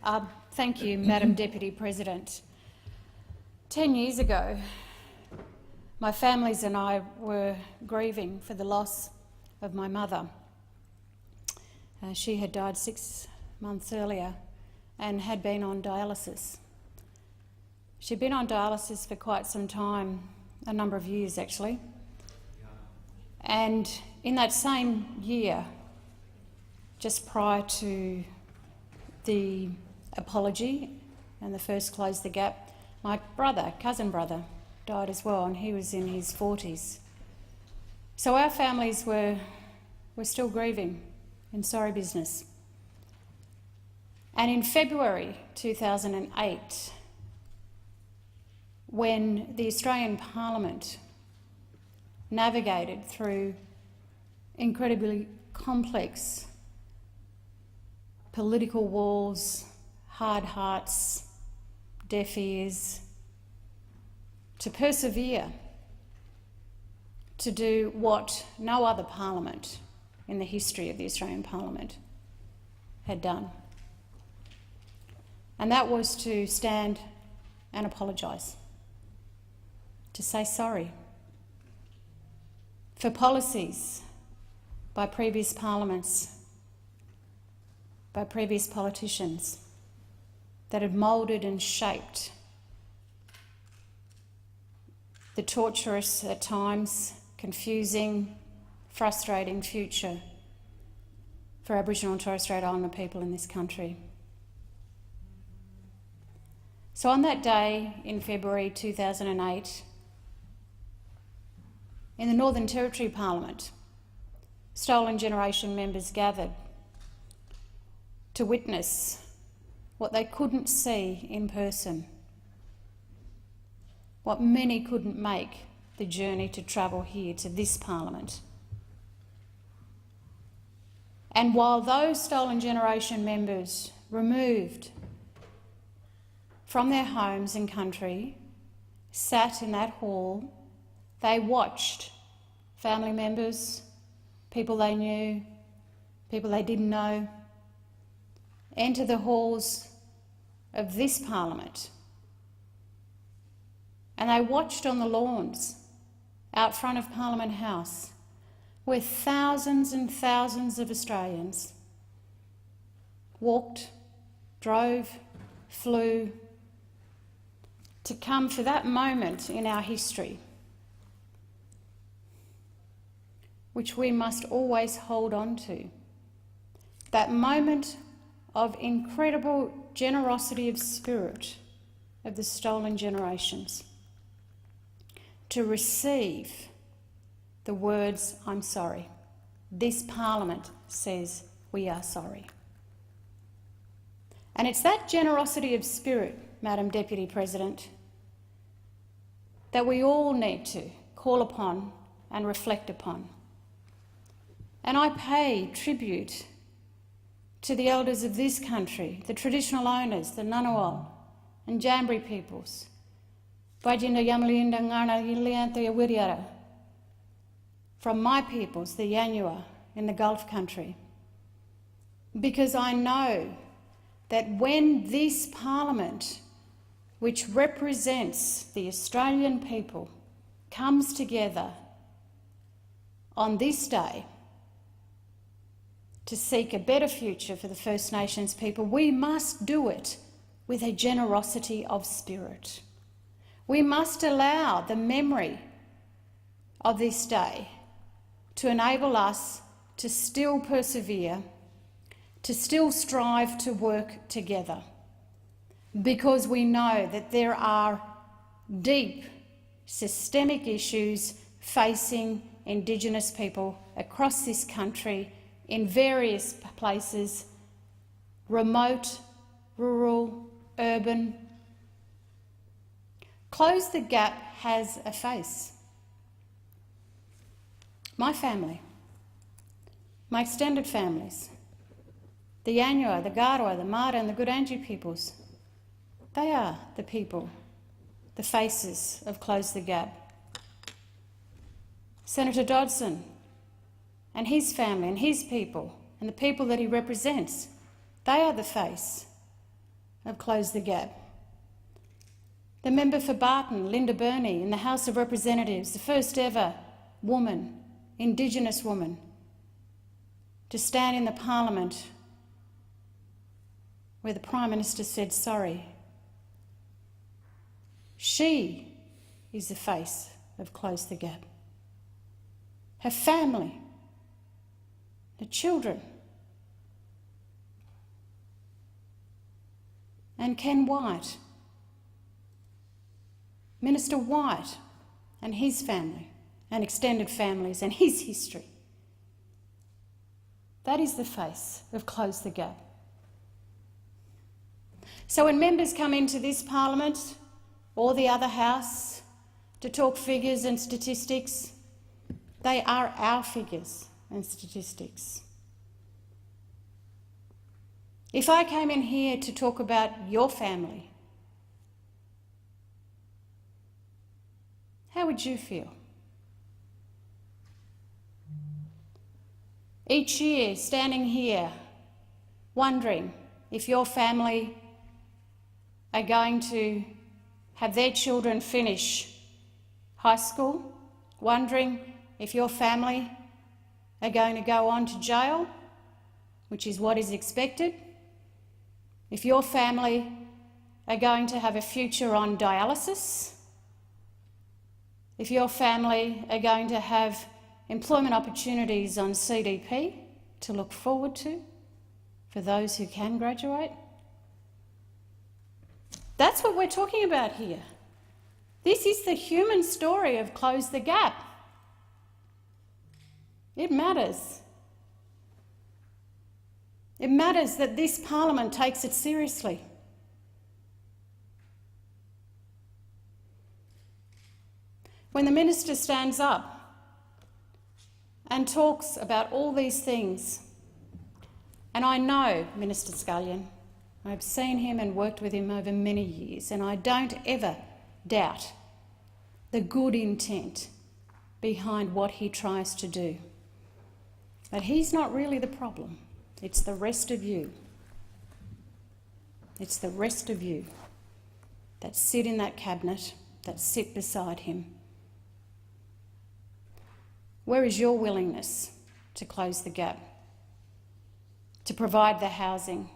Thank you, Madam Deputy President. 10 years ago, my families and I were grieving for the loss of my mother. She had died 6 months earlier and had been on dialysis. She'd been on dialysis for quite some time, a number of years actually. And in that same year, just prior to the apology and the first Close the Gap, my cousin brother, died as well, and he was in his 40s. So our families were still grieving, in sorry business. And in February 2008, when the Australian Parliament navigated through incredibly complex political walls, hard hearts, deaf ears, to persevere, to do what no other parliament in the history of the Australian Parliament had done. And that was to stand and apologise, to say sorry for policies by previous parliaments, by previous politicians that had moulded and shaped the torturous, at times confusing, frustrating future for Aboriginal and Torres Strait Islander people in this country. So on that day in February 2008, in the Northern Territory Parliament, Stolen Generation members gathered to witness what they couldn't see in person, what many couldn't make the journey to travel here to this Parliament. And while those Stolen Generation members removed from their homes and country sat in that hall, they watched family members, people they knew, people they didn't know, enter the halls of this Parliament. And they watched on the lawns out front of Parliament House, where thousands and thousands of Australians walked, drove, flew to come for that moment in our history, which we must always hold on to. That moment of incredible generosity of spirit of the Stolen Generations, to receive the words, "I'm sorry." This Parliament says we are sorry. And it's that generosity of spirit, Madam Deputy President, that we all need to call upon and reflect upon. And I pay tribute to the elders of this country, the traditional owners, the Ngunnawal and Jambri peoples, from my peoples, the Yanyuwa in the Gulf country, because I know that when this Parliament, which represents the Australian people, comes together on this day to seek a better future for the First Nations people, we must do it with a generosity of spirit. We must allow the memory of this day to enable us to still persevere, to still strive to work together, because we know that there are deep systemic issues facing Indigenous people across this country in various places, remote, rural, urban. Close the Gap has a face. My family, my extended families, the Yanyuwa, the Garwa, the Mara and the Gurangi peoples, they are the people, the faces of Close the Gap. Senator Dodson and his family and his people and the people that he represents, they are the face of Close the Gap. The member for Barton, Linda Burney, in the House of Representatives, the first ever woman, Indigenous woman, to stand in the Parliament where the Prime Minister said sorry. She is the face of Close the Gap. Her family, her children, and Ken White, Minister White and his family and extended families and his history. That is the face of Close the Gap. So when members come into this Parliament or the other House to talk figures and statistics, they are our figures and statistics. If I came in here to talk about your family, how would you feel? Each year, standing here, wondering if your family are going to have their children finish high school, wondering if your family are going to go on to jail, which is what is expected, if your family are going to have a future on dialysis, if your family are going to have employment opportunities on CDP to look forward to for those who can graduate. That's what we're talking about here. This is the human story of Close the Gap. It matters. It matters that this Parliament takes it seriously. When the Minister stands up and talks about all these things, and I know Minister Scullion, I've seen him and worked with him over many years, and I don't ever doubt the good intent behind what he tries to do. But he's not really the problem. It's the rest of you. It's the rest of you that sit in that cabinet, that sit beside him. Where is your willingness to close the gap, to provide the housing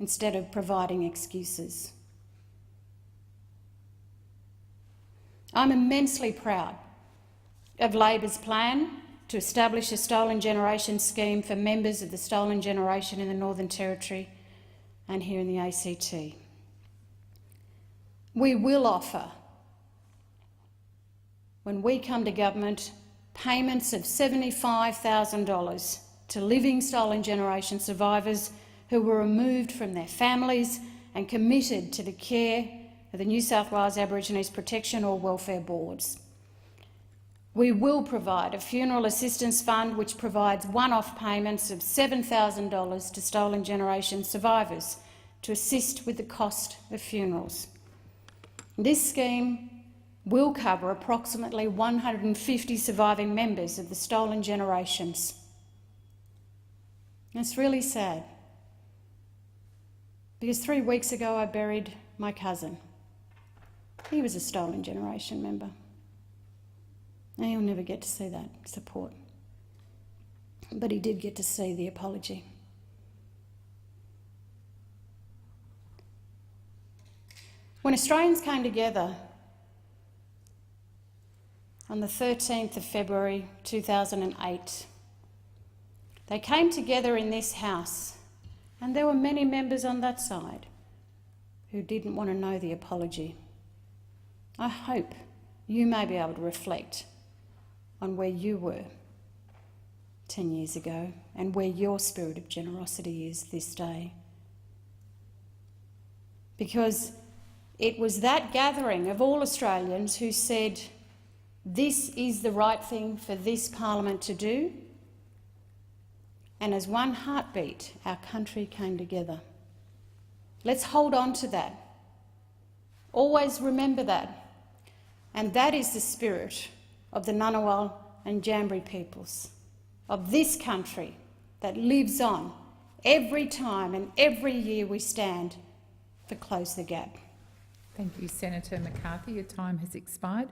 instead of providing excuses? I'm immensely proud of Labor's plan to establish a stolen generation scheme for members of the stolen generation in the Northern Territory and here in the ACT. We will offer, when we come to government, payments of $75,000 to living stolen generation survivors who were removed from their families and committed to the care of the New South Wales Aborigines Protection or Welfare Boards. We will provide a funeral assistance fund which provides one-off payments of $7,000 to stolen generation survivors to assist with the cost of funerals. This scheme will cover approximately 150 surviving members of the stolen generations. It's really sad, because 3 weeks ago I buried my cousin. He was a stolen generation member. And he'll never get to see that support. But he did get to see the apology. When Australians came together on the 13th of February 2008, they came together in this house, and there were many members on that side who didn't want to know the apology. I hope you may be able to reflect on where you were 10 years ago and where your spirit of generosity is this day. Because it was that gathering of all Australians who said, this is the right thing for this Parliament to do, and as one heartbeat, our country came together. Let's hold on to that. Always remember that. And that is the spirit of the Ngunnawal and Jambri peoples, of this country that lives on every time and every year we stand to close the gap. Thank you, Senator McCarthy. Your time has expired.